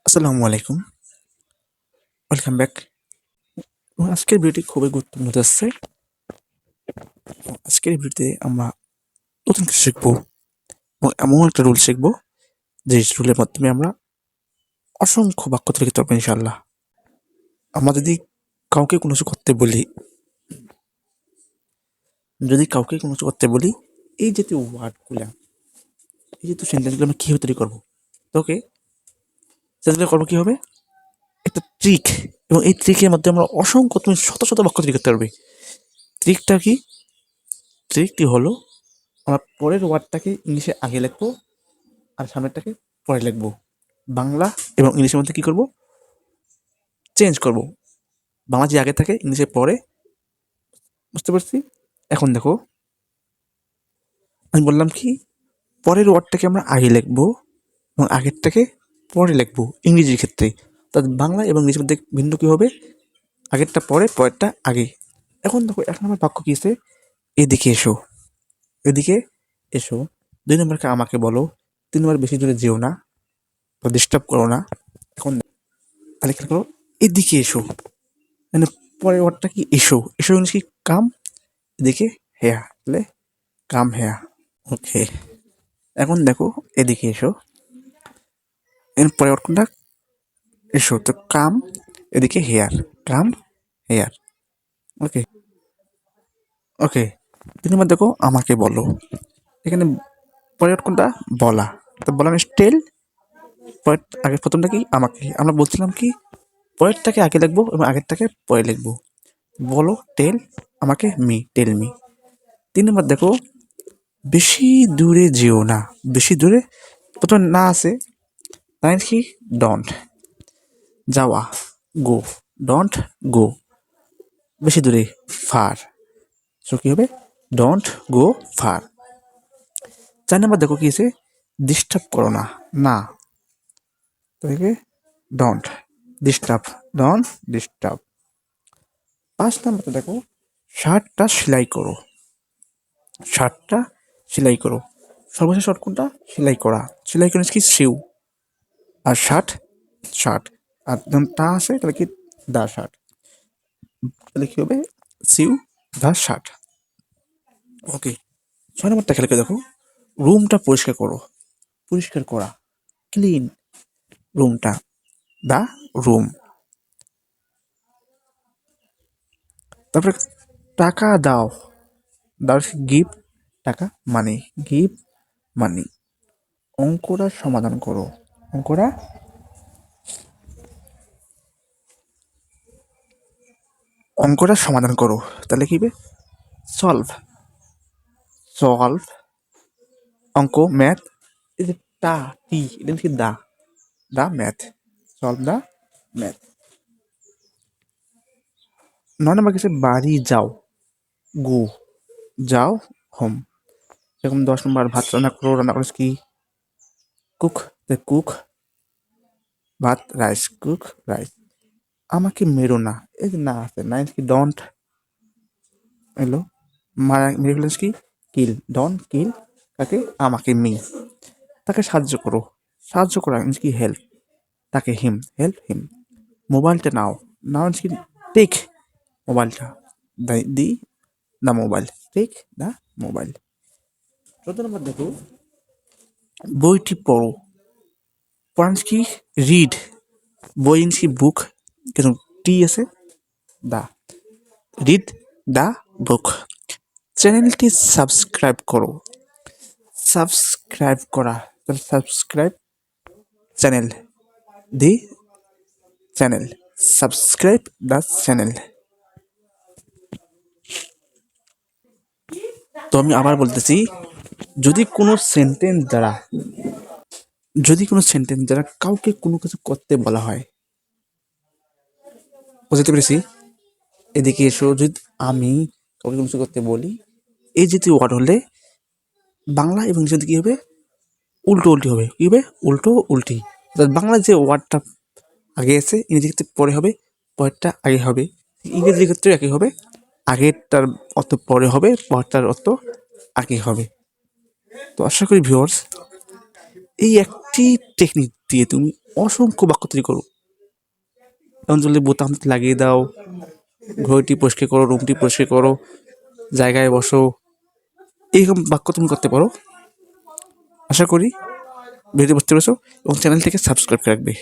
আসসালামু আলাইকুম। Welcome back. আজকের ভিডিওটি খুবই গুরুত্বপূর্ণ হতে যাচ্ছে। আজকের এই ভিডিওতে আমরা নতুন কিছু শিখবো এবং এমন একটা রুল শিখবো যে রুলের মাধ্যমে আমরা অসংখ্য বাক্য তৈরি করতে পারবো ইনশাআল্লাহ। আমরা কাউকে কোনো কিছু করতে বলি যদি কাউকে কোনো কিছু করতে বলি এই জাতীয় ওয়ার্ডগুলো এই জাতীয় সেন্টেন্সগুলো আমরা কীভাবে তৈরি করবো? ওকে, সেগুলো করবো কী হবে? একটা ট্রিক, এবং এই ট্রিকের মাধ্যমে আমরা অসংখ্য তুমি শত শত বাক্য তৈরি করতে পারবে। ট্রিকটা কি? ট্রিকটি হলো আমরা পরের ওয়ার্ডটাকে ইংলিশে আগে লিখবো আর সামনেরটাকে পরে লিখবো। বাংলা এবং ইংলিশের মধ্যে কী করবো? চেঞ্জ করবো। বাংলা যে আগে থাকে ইংলিশে পরে। বুঝতে পারছি? এখন দেখো, আমি বললাম কি পরের ওয়ার্ডটাকে আমরা আগে লিখবো এবং আগেরটাকে পরে লিখবো ইংরেজির ক্ষেত্রে। তাহলে বাংলা এবং ইংলিশের মধ্যে ভিন্ন কী হবে? আগেরটা পরে, পরেরটা আগে। এখন দেখো, এক নম্বর বাক্য কী আছে? এদিকে এসো, এদিকে এসো। 2 নম্বরকে আমাকে বলো। 3 নম্বর বেশি দূরে যেও না, ডিস্টার্ব করো না। এখন তাহলে খেয়াল করো, এদিকে এসো মানে পরের ওয়ার্ডটা কি? এসো। এসো ইংলিশ কি? কাম। এদিকে হেয়া, তাহলে কাম হেয়া। ওকে, এখন দেখো, এদিকে এসো, এর পরের ওয়ার্ড কোনটা? এসো। তো কাম, এদিকে হেয়ার, কাম হেয়ার। ওকে ওকে 3 নম্বর দেখো, আমাকে বলো। এখানে পরের ওয়ার্ড কোনটা? বলা। তো বলা মিনস টেল। পরের আগে প্রথমটা কি? আমাকে। আমরা বলছিলাম কি পরেরটাকে আগে লিখবো এবং আগেরটাকে পরে লিখবো। বলো টেল, আমাকে মি, টেল মি। 3 নম্বর দেখো, বেশি দূরে যেও না। বেশি দূরে প্রথমে না আছে, তাই কি? ডন্ট। যাওয়া, গো, ডন্ট গো। বেশি দূরে, ফার। সো কী হবে? Don't go fur. 4 নম্বর দেখো কি আছে? ডিস্টার্ব করো না, না। তাকে ডন্ট ডিস্টার্ব, ডন্ট ডিস্টার্ব। 5 নম্বরটা দেখো, শার্টটা সেলাই করো। শার্টটা সেলাই করো। সর্বশেষ শর্ট কোনটা? সেলাই করা। সেলাই করে কি? সিউ। আর শার্ট, শার্ট। আর যখন টা আসে তাহলে কি? দা শার্ট। তাহলে কি হবে? সিউ দা শার্ট। ওকে, 6 নম্বরটা খেলে দেখো, রুমটা পরিষ্কার করো। পরিষ্কার করা, ক্লিন রুমটা, দা রুম। তারপরে টাকা দাও। দাও গিভ, টাকা মানি, গিভ মানি। অঙ্কটা সমাধান করো। অঙ্কটা অঙ্কটা সমাধান করো। তাহলে কি হবে? Solve, solve. অঙ্ক, ম্যাথ। এই যে টা, টি, এটা কি? দা, দা ম্যাথ, সলভ দা ম্যাথ। 9 নম্বর কিছু, বাড়ি যাও, গো, যাও হোম। এরকম 10 নম্বর, ভাত রান্না করো। রান্না করিস কি? কুক, দ্য কুক ভাত, রাইস, কুক রাইস। আমাকে মেরো না, এই যে না আছে, নাইন কি? ডন্ট এলো। মারা মেরে ফেলেছ কি? কিল, ডন্ট কিল। তাকে আমাকে মি। তাকে সাহায্য করো। সাহায্য করা মিনস কি? হেল্প। তাকে হিম, হেল্প হিম। মোবাইলটা নাও। নাও মিনস কি? টেক মোবাইলটা। The the mobile, take the mobile. 14 number দেখো, বইটি পড়ো। পড়া মিনস কি? রিড। বই মিনস কি? বুক, কিন্তু টি আছে, দা। Read the book. চ্যানেলটি সাবস্ক্রাইব করো। সাবস্ক্রাইব করা, তাহলে subscribe channel, the channel, subscribe the channel. তো আমি আবার বলতেছি, যদি কোনো সেন্টেন্স দ্বারা কাউকে কোনো কিছু করতে বলা হয়, বুঝতে পেরেছি? এদিকে এসো, যদি আমি কাউকে কোনো কিছু করতে বলি, এই জাতীয় ওয়ার্ড হলে বাংলা এবং ইংরেজিতে কী হবে? উল্টো উল্টি হবে। কী হবে? উল্টো উল্টি। অর্থাৎ বাংলা যে ওয়ার্ডটা আগে আছে ইংরেজি ক্ষেত্রে পরে হবে, পরেরটা আগে হবে। ইংরেজি ক্ষেত্রে একই হবে, আগেরটার অর্থ পরে হবে, পরেরটার অর্থ আগে হবে। তো আশা করি ভিউয়ার্স, এই একটি টেকনিক দিয়ে তুমি অসংখ্য বাক্য তৈরি করো। যেমন যদি বোতাম লাগিয়ে দাও, ঘড়িটি পরিষ্কার করো, রুমটি পরিষ্কার করো, জায়গায় বসো, এইরকম বাক্য তুমি করতে পারো। আশা করি ভিডিও বুঝতে পেরেছো এবং চ্যানেলটিকে সাবস্ক্রাইব করে রাখবে।